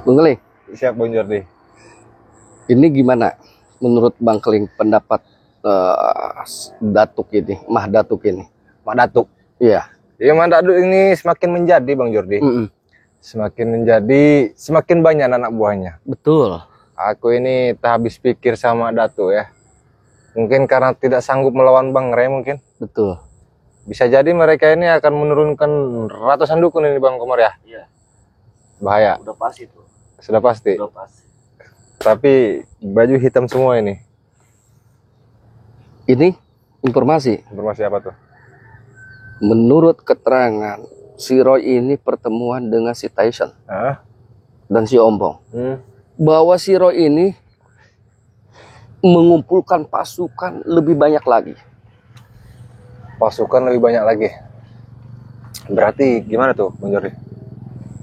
Bang Keling, Siap Bang Jordi. ini gimana menurut Bang Keling pendapat Datuk ini, Mah Datuk ini? Mak Datuk. Iya. Ya Mak Datuk ini semakin menjadi Bang Jordi. Semakin menjadi, semakin banyak anak buahnya. Betul. Aku ini tak habis pikir sama Datuk ya. Mungkin karena tidak sanggup melawan Bang Ray mungkin. Betul. Bisa jadi mereka ini akan menurunkan ratusan dukun ini Bang Komar ya. Iya. Bahaya. Udah pasti tuh. Sudah pasti. Udah pasti. Tapi baju hitam semua ini. Ini informasi. Informasi apa tuh? Menurut keterangan si Roy ini pertemuan dengan si Tyson Hah? dan si Ompong. Bahwa si Roy ini mengumpulkan pasukan lebih banyak lagi. Pasukan lebih banyak lagi. Berarti gimana tuh Bang Jordi?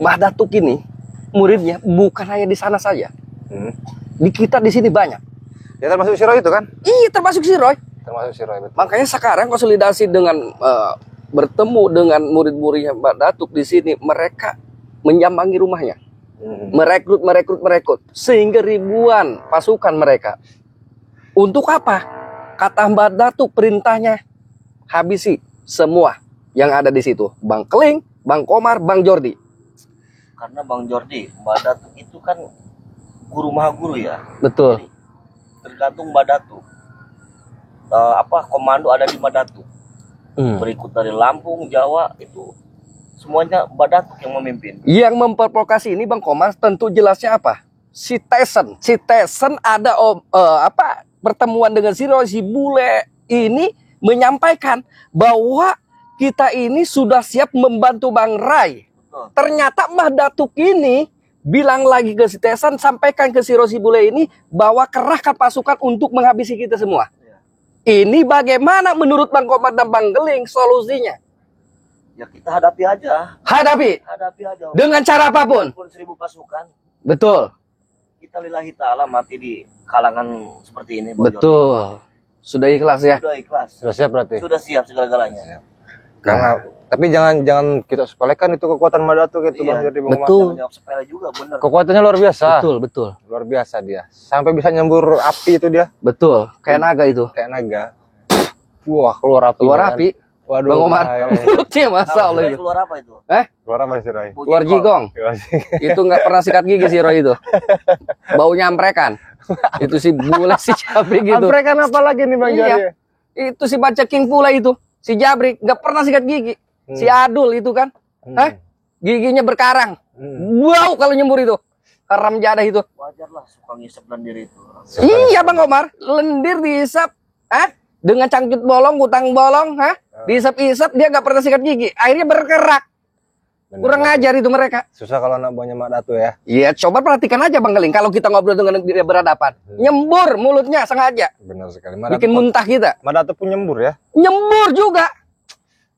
Mah Datuk ini muridnya bukan hanya di sana saja. Di kita di sini banyak. Ya termasuk si Roy itu kan? Iya, termasuk si Roy. Termasuk si Roy, betul. Makanya sekarang konsolidasi dengan bertemu dengan murid-muridnya Mbak Datuk di sini, mereka menyambangi rumahnya, merekrut, sehingga ribuan pasukan mereka. Untuk apa? Kata Mbak Datuk perintahnya habisi semua yang ada di situ, Bang Keling, Bang Komar, Bang Jordi. Karena Bang Jordi, Mbak Datuk itu kan guru maha guru ya. Betul. Jadi, tergantung Mbak Datuk. Komando ada di Mbak Datuk. Berikut dari Lampung, Jawa itu semuanya Mbak Datuk yang memimpin. Yang memprovokasi ini Bang Komar tentu jelasnya apa? Si Tyson ada pertemuan dengan si Roy, si Bule ini menyampaikan bahwa kita ini sudah siap membantu Bang Ray. Betul. Ternyata Mbah Datuk ini bilang lagi ke si Tyson, sampaikan ke si Roy, si Bule ini bahwa kerahkan pasukan untuk menghabisi kita semua. Ini bagaimana menurut Bang Komar dan Bang Keling solusinya? Ya kita hadapi aja. Hadapi aja. dengan cara apapun. Walaupun 1000 pasukan, Betul. kita lillahi ta'ala mati di kalangan seperti ini. Bang Jordi. Betul. Sudah ikhlas ya? Sudah ikhlas. Sudah siap berarti? Sudah siap segala-galanya. Karena tapi jangan kita sepelekan itu kekuatan Mbak Datuk itu Bang Jordi, Bang Komar. Betul. Jawab sepele juga bener. Kekuatannya luar biasa. Betul. Luar biasa dia. Sampai bisa nyembur api itu dia. Betul. Kayak naga itu. Kayak naga. Wah, keluar api. Keluar api. Waduh. Bang Komar. Mulutnya Tahu masa Allah itu. keluar apa itu? Keluar apa sih, Roy? Keluar jigong. Itu nggak pernah sikat gigi si Roy itu. Baunya amprekan. Itu si Bule si Jabrik gitu. Amprekan apa lagi nih Bang Jordi? Iya. Itu si Baceking pula itu. Si Jabrik nggak pernah sikat gigi. Si Adul itu kan. Giginya berkarang. Bau kalau nyembur itu. Haram jadah itu. Wajar lah suka ngisep lendir itu. Iya Bang Komar. Lendir dihisap. Dengan cangcut bolong, kutang bolong. Dihisap-hisap dia nggak pernah sikat gigi. Akhirnya berkerak. Kurang ajar itu mereka. Susah kalau anak buahnya Mak Datuk ya. Iya, coba perhatikan aja Bang Keling. Kalau kita ngobrol dengan dia berhadapan, nyembur mulutnya sengaja, Benar sekali. bikin muntah kita. Mak Datuk pun nyembur ya. Nyembur juga.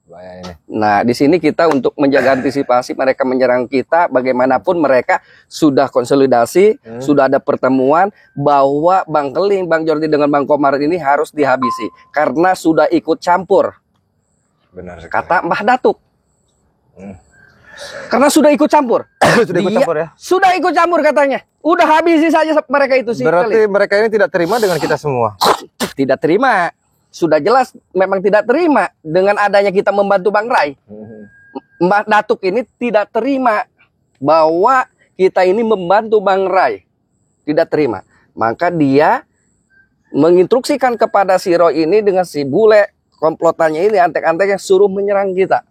Bahaya ini. Nah, di sini kita untuk menjaga antisipasi mereka menyerang kita, bagaimanapun mereka sudah konsolidasi, sudah ada pertemuan bahwa Bang Keling, Bang Jordi dengan Bang Komar ini harus dihabisi karena sudah ikut campur. Benar sekali. Kata Mbah Datuk. Karena sudah ikut campur. Sudah ikut campur ya. Sudah ikut campur katanya. Udah habisi saja mereka itu sih. Berarti mereka ini tidak terima dengan kita semua. Tidak terima. Sudah jelas memang tidak terima dengan adanya kita membantu Bang Ray. Mbah Datuk ini tidak terima bahwa kita ini membantu Bang Ray. Tidak terima. Maka dia menginstruksikan kepada si Roy ini dengan si Bule, komplotannya ini antek-anteknya suruh menyerang kita.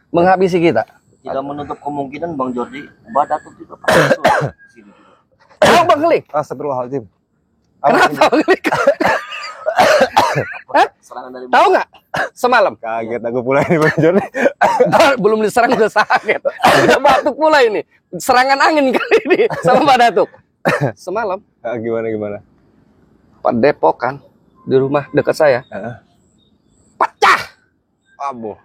Menghabisi kita. Tidak menutup kemungkinan Bang Jordi, Mbak Datuk juga pasti sini juga. Tahu Bang Keling? Astagfirullahaladzim. Kenapa Bang Keling? Serangan dari Tahu nggak? Semalam. Kaget aku pula ini Bang Jordi. Belum diserang udah sakit. Udah batuk pula ini. Serangan angin kali ini sama Mbak Datuk. Semalam Gimana? Padepokan di rumah dekat saya. Pecah. Aduh.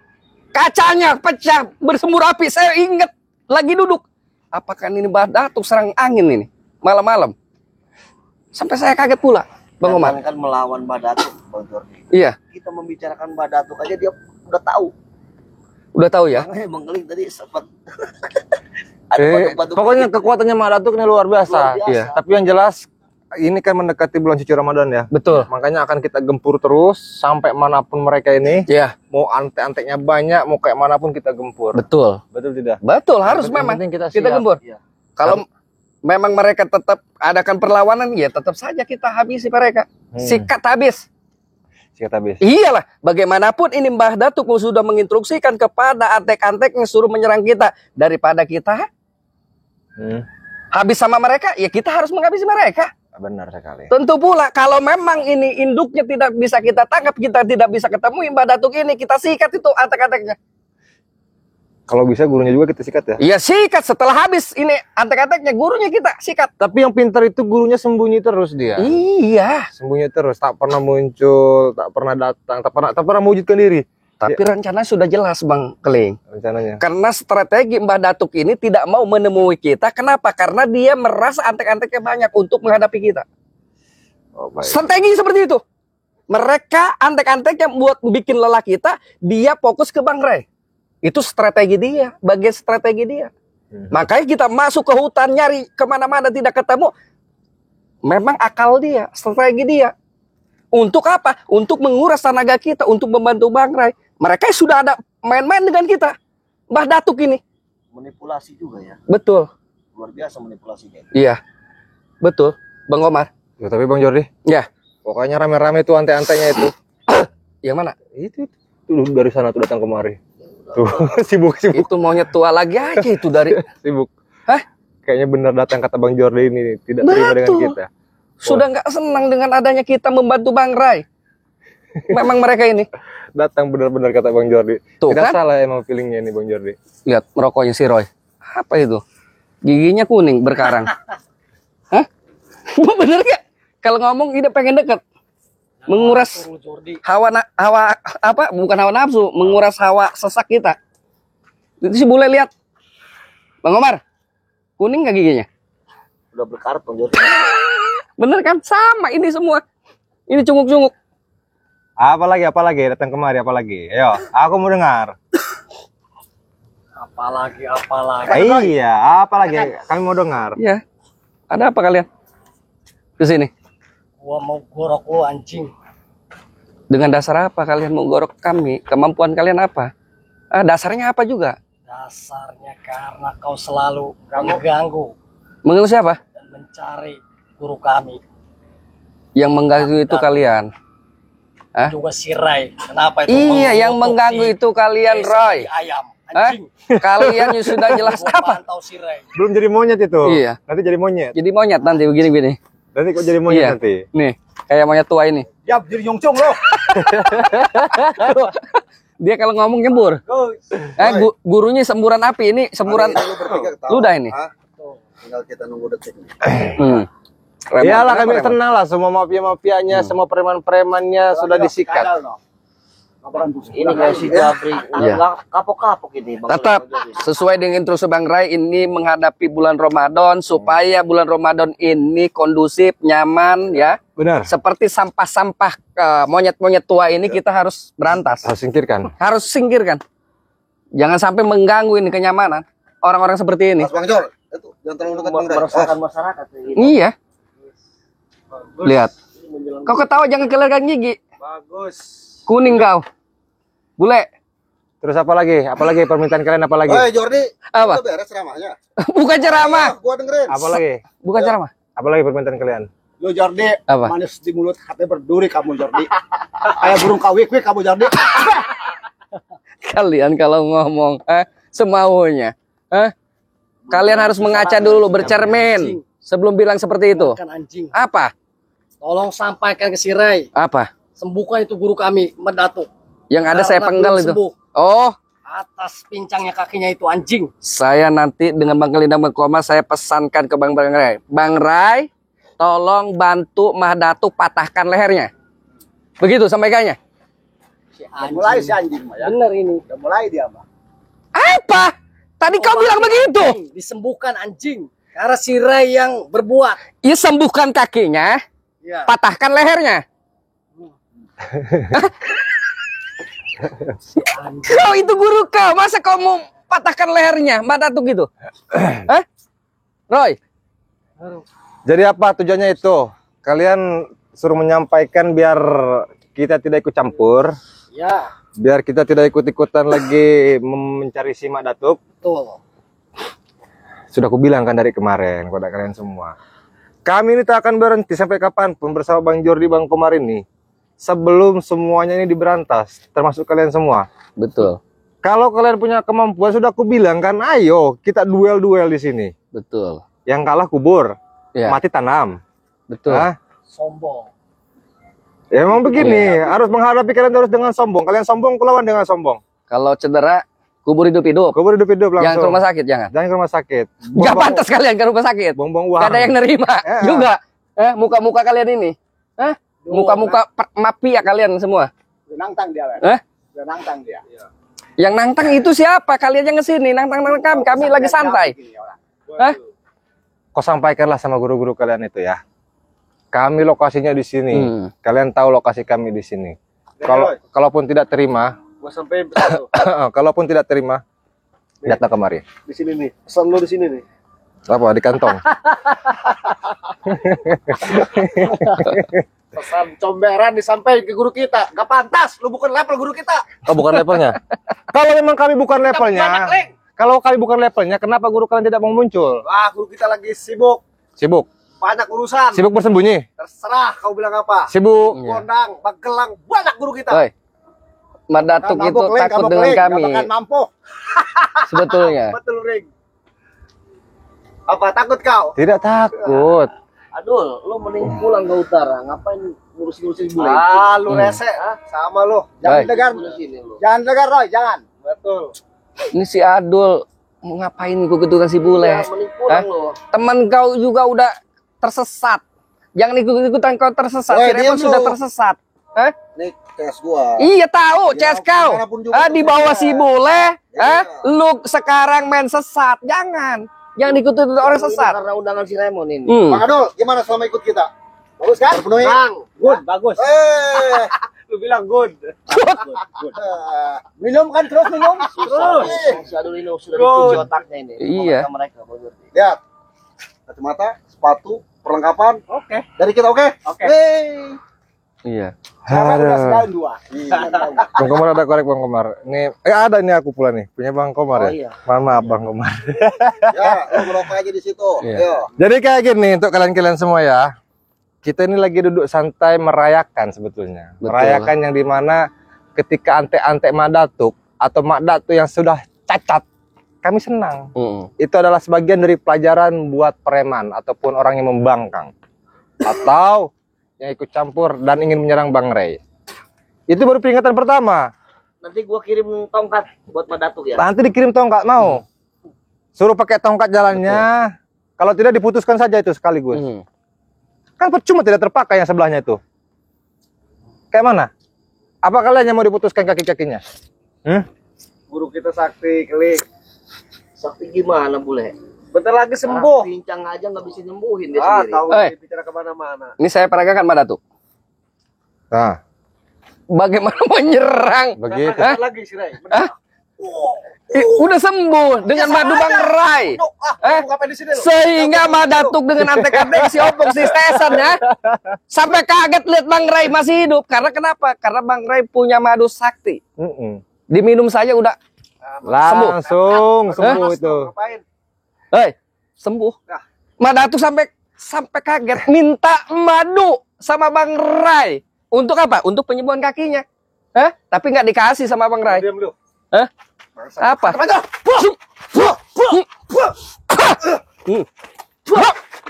Kacanya pecah, bersembur api. Saya ingat lagi duduk. Apakah ini Mbak Datuk serang angin ini malam-malam? Sampai saya kaget pula, Bang Komar. Kan melawan Mbak Datuk, Bang Jordi. Iya. Kita membicarakan Mbak Datuk aja dia udah tahu. Udah tahu ya? Makanya Bang Keling tadi sempat Pokoknya kekuatannya Mak Datuk ini luar biasa. Luar biasa. Iya. Tapi yang jelas ini kan mendekati bulan suci Ramadan ya. Betul. Makanya akan kita gempur terus sampai manapun mereka ini. Iya, Mau antek-anteknya banyak, mau kayak manapun kita gempur. betul. Betul tidak? Betul, harus Yang memang penting kita kita siap. gempur. Iya. Kalau memang mereka tetap adakan perlawanan, ya tetap saja kita habisi mereka. Sikat habis. Sikat habis. Iyalah, bagaimanapun ini Mbah Datuk sudah menginstruksikan kepada antek-anteknya suruh menyerang kita. Daripada kita habis sama mereka, ya kita harus menghabisi mereka. Benar sekali. Tentu pula kalau memang ini induknya tidak bisa kita tangkap, kita tidak bisa ketemu Mbah Datuk ini, kita sikat itu antek-anteknya. Kalau bisa gurunya juga kita sikat ya. Iya, sikat setelah habis ini antek-anteknya, gurunya kita sikat. Tapi yang pintar itu gurunya sembunyi terus dia. Iya, Sembunyi terus, tak pernah muncul, tak pernah datang, tak pernah mewujudkan diri. tapi rencana sudah jelas Bang Keling. Rencananya. Karena strategi Mbah Datuk ini tidak mau menemui kita. Kenapa? Karena dia merasa antek-anteknya banyak untuk menghadapi kita. Oh, baik. Strategi seperti itu. Mereka antek-anteknya buat bikin lelah kita, dia fokus ke Bang Ray. Itu strategi dia, bagian strategi dia. Makanya kita masuk ke hutan, nyari kemana-mana tidak ketemu. Memang akal dia, strategi dia. Untuk apa? Untuk menguras tenaga kita, untuk membantu Bang Ray. Mereka sudah ada main-main dengan kita. Mbah Datuk ini. Manipulasi juga ya. Betul. Luar biasa manipulasinya. Iya. Betul. Bang Omar. Ya, tapi Bang Jordi, Ya. pokoknya rame-rame tuh antek-anteknya itu. Yang mana? Itu dari sana tuh datang kemari. Tuh, sibuk. Itu maunya tua lagi aja itu dari. Sibuk. Hah? Kayaknya benar datang kata Bang Jordi ini tidak terima dengan Betul. kita. Sudah nggak senang dengan adanya kita membantu Bang Ray. Memang mereka ini. Datang benar-benar kata Bang Jordi. Tuh, Tidak kan? salah emang feelingnya ini Bang Jordi. Lihat merokoknya si Roy. Apa itu? Giginya kuning berkarang. Hah? Bener gak? Kalau ngomong ide pengen deket. Menguras hawa apa? Bukan hawa nafsu, menguras hawa sesak kita. Itu si bule lihat. Bang Omar. Kuning gak giginya? Udah berkarat Bang Jordi. Bener kan? Sama ini semua. Ini cunguk-cunguk. Apalagi datang kemari apalagi. Ayo, aku mau dengar. Apalagi. Iya, apalagi kami mau dengar. Iya. Ada apa kalian? Kesini. Gua mau gorok lu anjing. Dengan dasar apa kalian mau gorok kami? Kemampuan kalian apa? Dasarnya apa juga? Dasarnya karena kau selalu mengganggu Mengganggu siapa? dan mencari guru kami. Yang mengganggu itu kalian. Hah? Juga si Ray. Kenapa itu? Iya, yang mengganggu itu kalian, Roy. Ayam. Hah? Anjing. Kalian sudah jelas Gua apa? pantau si Ray. Belum jadi monyet itu. Iya. Nanti jadi monyet. Jadi monyet nanti begini-begini. Nanti kok jadi monyet Iya. nanti. Nih, kayak monyet tua ini. Yap, jadi nyongcong lo. Dia kalau ngomong nyembur. Gurunya semburan api, ini semburan ludah ini. Tinggal kita nunggu detik nih. Iyalah kami tenang lah, semua mafia-mafianya, semua preman-premannya sudah disikat. Ini kayak si Jabri. Iya. Nggak kapok-kapok ini Bang. Tetap sesuai dengan instruksi Bang Ray, ini menghadapi bulan Ramadan supaya bulan Ramadan ini kondusif, nyaman ya. Benar. Seperti sampah-sampah monyet-monyet tua ini kita harus berantas. Harus singkirkan. Harus singkirkan. Jangan sampai mengganggu ini kenyamanan orang-orang seperti ini. Mas Bang Jol, itu jangan terlalu dekat Bang Ray. Meresahkan masyarakat ini. Iya. Lihat. Kau ketawa jangan kelihatan gigi. Bagus. Kuning kau. Bule. Terus apa lagi? Apalagi permintaan kalian apa lagi? Woi Jordi, Apa? udah beres ceramahnya. Bukan ceramah. Gua dengerin. Apa lagi? Bukan ceramah. Apa lagi permintaan kalian? Yo Jordi, Apa? manis di mulut, hati berduri kamu Jordi. Kayak burung kawik-wik kamu Jordi. Kalian kalau ngomong semaunya. Kalian harus mengaca dulu, bercermin sebelum bilang seperti itu. Kan anjing. Apa? Tolong sampaikan ke si Ray. Apa? Sembuhkan itu guru kami, Mendatuk. Yang ada saya Karena penggal belum itu. sembuh. Oh, Atas pincangnya kakinya itu anjing. saya nanti dengan Bang Kelindang Bang Koma saya pesankan ke Bang Ray. Bang Ray, tolong bantu Mbah Datuk patahkan lehernya. Begitu sampaikannya. Udah mulai si anjing mah ya. Bener ini. Udah mulai dia mah. Apa? Tadi kau bilang begitu. Disembuhkan anjing. Karena si Ray yang berbuat. Ya sembuhkan kakinya, Ya. patahkan lehernya. Si anjing. Kau itu guru kau, masa kau mau patahkan lehernya Mbak Datuk itu. Hah? Roy. Jadi apa tujuannya itu? Kalian suruh menyampaikan biar kita tidak ikut campur, Ya, biar kita tidak ikut-ikutan lagi mencari si Mak Datuk. betul. Sudah aku bilang kan dari kemarin kepada kalian semua. Kami ini tak akan berhenti sampai kapanpun bersama Bang Jordi, Bang Komar ini. Sebelum semuanya ini diberantas, termasuk kalian semua. Betul. Kalau kalian punya kemampuan, sudah aku bilang kan, ayo kita duel-duel di sini. Betul. Yang kalah kubur, Ya. mati tanam. Betul. Hah? Sombong. Ya, emang begini, harus menghadapi kalian terus dengan sombong. Kalian sombong, kulawan dengan sombong. Kalau cedera, kubur hidup-hidup. Kubur hidup-hidup langsung. Jangan ke rumah sakit, jangan. Jangan ke rumah sakit. Gak pantas kalian ke rumah sakit. Buang-buang uang. Gak ada yang nerima Ya. juga. Muka-muka kalian ini. Muka-muka mafia kalian semua. Nantang dia, Len. Dia nantang dia. Yang nantang itu siapa? Kalian yang kesini nantang kami. Kami lagi santai. Kau sampaikanlah sama guru-guru kalian itu ya. Kami lokasinya di sini. Kalian tahu lokasi kami di sini. Kalaupun tidak terima, Gua sampai betul. kalaupun tidak terima, datang kemari. Di sini nih. Pesan lu di sini nih. Apa di kantong? Pesan comberan disampaikan ke guru kita. Gak pantas, lu bukan level guru kita. Oh, bukan levelnya. Kalau memang kami bukan levelnya, kalau kami bukan levelnya, kenapa guru kalian tidak mau muncul? Wah, guru kita lagi sibuk. Sibuk, Banyak urusan. sibuk bersembunyi, Terserah kau bilang apa. sibuk. Gondang, Magelang, banyak guru kita. Oi. Mbak Datuk itu takut dengan kami. Gak mampu. Sebetulnya. Betul, Ring. Apa takut kau? Tidak takut. Aduh, lu mending pulang ke utara. Ngapain ngurus-ngurusin bule? Ah, lu rese, sama lu. Jangan Baik. dengar. Sini lu. Jangan dengar, Roy, jangan. Betul. Ini si Adul mau ngapain ikut-ikutan si bule? Ya, mending pulang lu. Teman kau juga udah tersesat. Jangan ikut-ikutan kau tersesat. Woi, Si Repon diam sudah lu. tersesat. Hah? Nih, tes gua. Iya tahu, Ya, CS kau. dimanapun juga Di bawah tersesat. si bule, Iya. lu sekarang main sesat. Jangan ikutin orang sesat. Karena undangan si Raymond ini. Bang Adul, gimana selama ikut kita? Bagus kan? Terpenuhi? Good, bagus. Lu bilang good. Good. Minum kan terus minum? Terus. Si Adul ini sudah Good. dikunci otaknya ini. Iya. Sama mereka, Bang Jordi. Lihat. Kacamata, sepatu, perlengkapan. Oke. Dari kita oke? Oke. Iya. Sekarang udah Aduh. sekalian dua. Bang Komar ada korek Bang Komar. Ini ada nih aku pula nih, punya Bang Komar Oh, ya. iya. Mohon maaf Bang Komar. Ya, lu merokok aja di situ. Iya. Ayo. Jadi kayak gini untuk kalian-kalian semua ya. Kita ini lagi duduk santai merayakan sebetulnya. Betul. Merayakan yang dimana ketika antek-antek Mak Datuk atau Mak Datuk yang sudah cacat, kami senang. Itu adalah sebagian dari pelajaran buat preman ataupun orang yang membangkang atau yang ikut campur dan ingin menyerang Bang Ray. Itu baru peringatan pertama. Nanti gua kirim tongkat buat Pak Datuk ya. Nanti dikirim tongkat mau. Suruh pakai tongkat jalannya. Kalau tidak diputuskan saja itu sekaligus. Kan percuma tidak terpakai yang sebelahnya itu. Kayak mana? Apa kalian yang mau diputuskan kaki-kakinya? Guru kita sakti, klik. Sakti gimana bule? Bentar lagi sembuh. Pincang aja nggak bisa nyembuhin dia Ah, sendiri. tahu Eh. dia bicara kemana-mana. Ini saya peragakan Mbak Datuk. Nah, Bagaimana menyerang? begitu. Bentar lagi sih, Ray. Udah sembuh dengan madu Bang Ray. Ngapain di sini lu? Sehingga Mbak Datuk dengan antek-antek si Opung si Stesan ya. Sampai kaget lihat Bang Ray masih hidup. Karena kenapa? Karena Bang Ray punya madu sakti. Diminum saja udah Langsung sembuh itu. Ngapain? Sembuh. Mbak Datuk sampai kaget minta madu sama Bang Ray. Untuk apa? Untuk penyembuhan kakinya. Tapi nggak dikasih sama Bang Ray. Diam lu. Apa?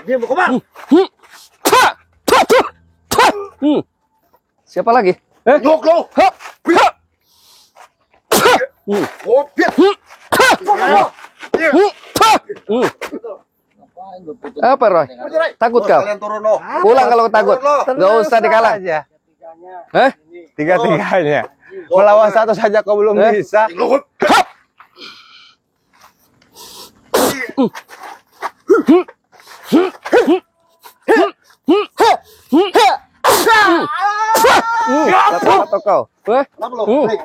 Diam lu, Komar. Siapa lagi? Luk lu. Oh, biar. Apa Roy? Takut kau? Kalian turun lo. Pulang kalau takut. Nggak usah dikalah. aja. Hah? Tiga-tiganya. Melawan satu saja kau belum bisa. Atau kau? Kenapa lu? Break.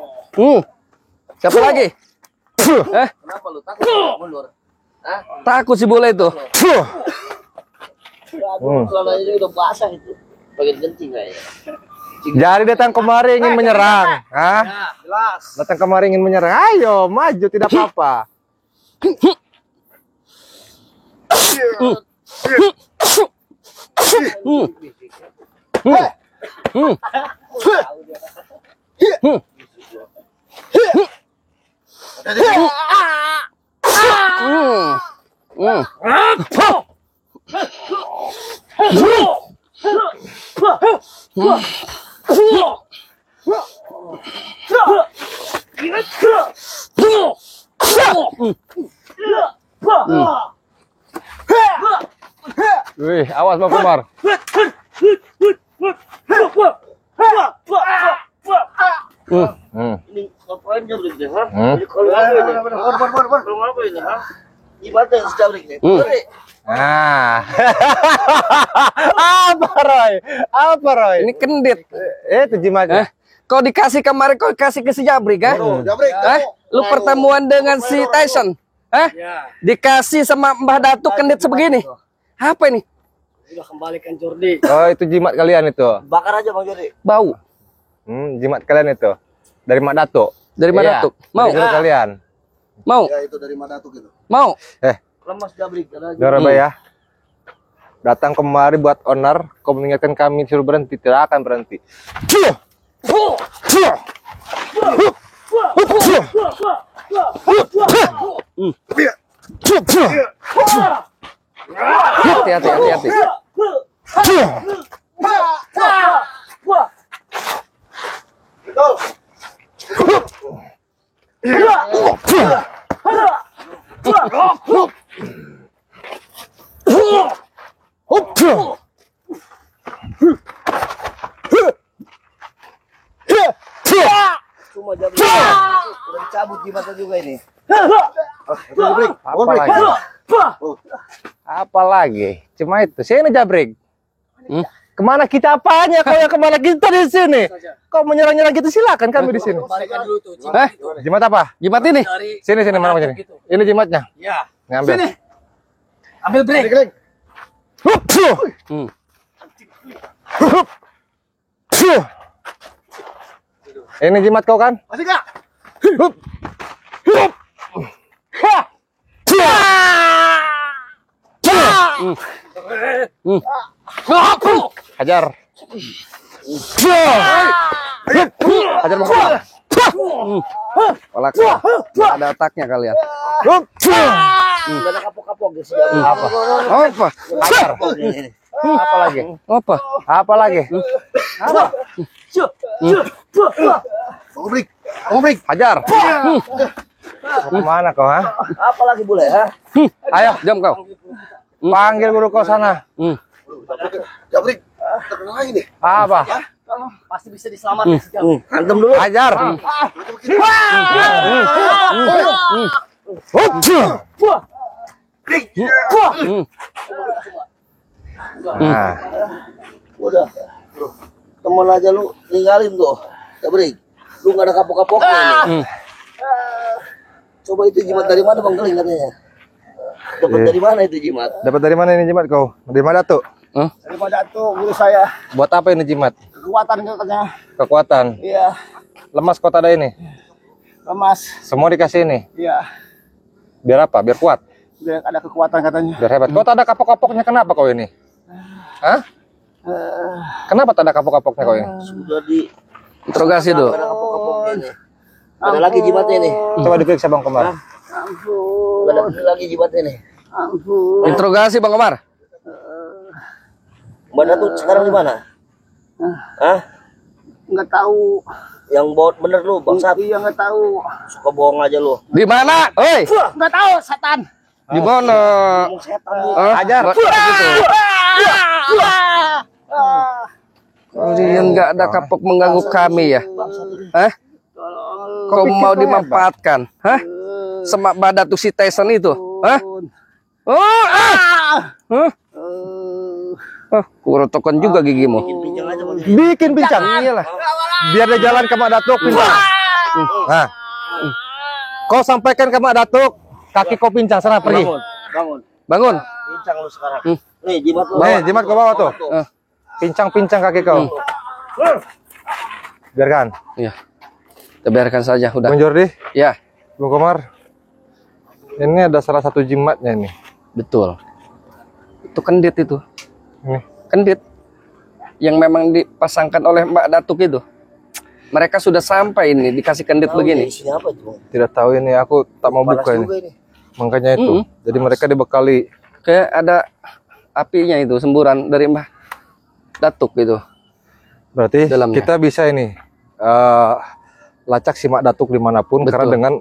Siapa lagi? Kenapa lu takut mundur? Hah? Takut si bule itu. Aduh, celananya juga udah basah itu. Bagian genting kayaknya. Jadi datang kemari ingin menyerang. Hah? Ya, jelas. Datang kemari ingin menyerang. Ayo, maju tidak apa-apa. Wih, awas Bang Komar. Ini ngapain jabrik deh, ha? Ini kalau apa ini? Kalau apa ini, ha? Gimana yang jabrik nih? Ah. Apa Roy? Apa Roy? Ini kendit. Itu jimatnya. Kau dikasih kemarin, kau kasih ke si Jabrik, kan? Jabrik. Lu pertemuan dengan si Tyson, dikasih sama Mbah Datuk kendit sebegini. Apa ini? Udah kembalikan Jordi. Oh, itu jimat kalian itu. Bakar aja Bang Jordi. Bau. Jimat kalian itu. Dari Mak Datuk. Dari Mbah Iya, Datuk. Mau? dari jimat kalian. Mau? Ya itu dari Madatuk itu. Mau? Lemas jabrik. Doraba ya. Datang kemari buat owner, kau mengingatkan kami suruh berhenti, tidak akan berhenti. Hati-hati. Betul. Cuma jabrik. Udah cabut jimatnya juga ini. Jabrik. Apa lagi? Apa lagi? Cuma itu. Sini Jabrik. Kemana kita apanya? Kau yang kemana kita di sini? Kau menyerang-nyerang gitu silakan kami di sini. Jimat apa? Jimat ini? Sini mana sini. Ini jimatnya. Ya. Ngambil. Sini. Ambil break. Ini jimat kau kan? Masih enggak? Hajar. Hajar mau keluar. Kolak. Ada otaknya kalian. Enggak ada kapok-kapok guys. Apa? Apa? Hajar. Apa lagi? Apa? Apa lagi? Jabrik. Hajar. Mau kemana kau, ha? Apa lagi boleh, ha? Ayo, Jam kau. panggil guru kau sana. Jabrik. Terkenal lagi nih. Apa? Pasti bisa diselamatkan sejam. Antem dulu. Hajar. Nah, Udah. Temen aja lu tinggalin tuh. Jabrik. Lu gak ada kapok-kapoknya nih. Coba itu jimat dari mana Bang Geling katanya? Dapat dari mana itu jimat? dapat dari mana ini jimat kau? Dari mana Datuk? Dari Madatuk guru saya. Buat apa ini jimat? Kekuatan katanya. Kekuatan. Iya. Lemas kota ada ini. Lemas. Semua dikasih ini. Iya. Biar apa? Biar kuat. Biar ada kekuatan katanya. Biar hebat. Kau tak ada kapok-kapoknya, kenapa kau ini? Hah? Kenapa tak ada kapok-kapoknya kau ini? Sudah di Interogasi tuh. ada kapok-kapoknya nih. Ada lagi jimatnya nih. Coba diperiksa Bang Komar. Ada lagi jimatnya nih. Interogasi Bang Komar. Mbak Datuk sekarang di mana? Hah? Nggak tahu. Yang baut bener lu, bangsat. Iya nggak tahu. Suka bohong aja lu. Di mana? Oi, Nggak tahu setan. di mana? Ngomong setan lu. Ajar. Kalian nggak ada kapok mengganggu kami ya? Hah? Kau mau dimanfaatkan? Hah? Sama Badatu si Tyson itu? Hah? Oh, Hah? Kurotokan juga gigimu. Bincang aja Bang. Bikin bincang. Iyalah. Biar dia jalan ke Mak Datuk pincang. Nah. Kau sampaikan ke Mak Datuk, kaki kau pincang sana pergi. Bangun. Pincang lu sekarang. Nih jimat lu. Nih, jimat ke bawah tuh. Pincang-pincang kaki kau. Biarkan. Iya. Kita biarkan saja udah. Bung Jordi, Ya, Bung Komar. Ini ada salah satu jimatnya nih. betul. Itu kendit itu. Nih. Kendit yang memang dipasangkan oleh Mbak Datuk itu. Mereka sudah sampai ini dikasih kendit begini. Isinya apa itu? Tidak tahu ini, aku tak mau Panas buka juga ini. Makanya itu. Jadi mereka dibekali. Kayak ada apinya itu, semburan dari Mbak Datuk itu. Berarti Dalamnya. kita bisa ini lacak si Mak Datuk dimanapun Betul. karena dengan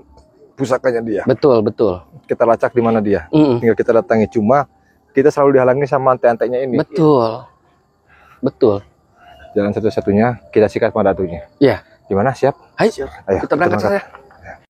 pusakanya dia. Betul, betul. Kita lacak di mana dia. Tinggal kita datangi. Cuma kita selalu dihalangi sama ante-antenya ini. Betul. Betul. Jalan satu-satunya kita sikat Mak Datuknya. Ya. Gimana? Siap? Ayo, Ayo kita berangkat berangkat. saja.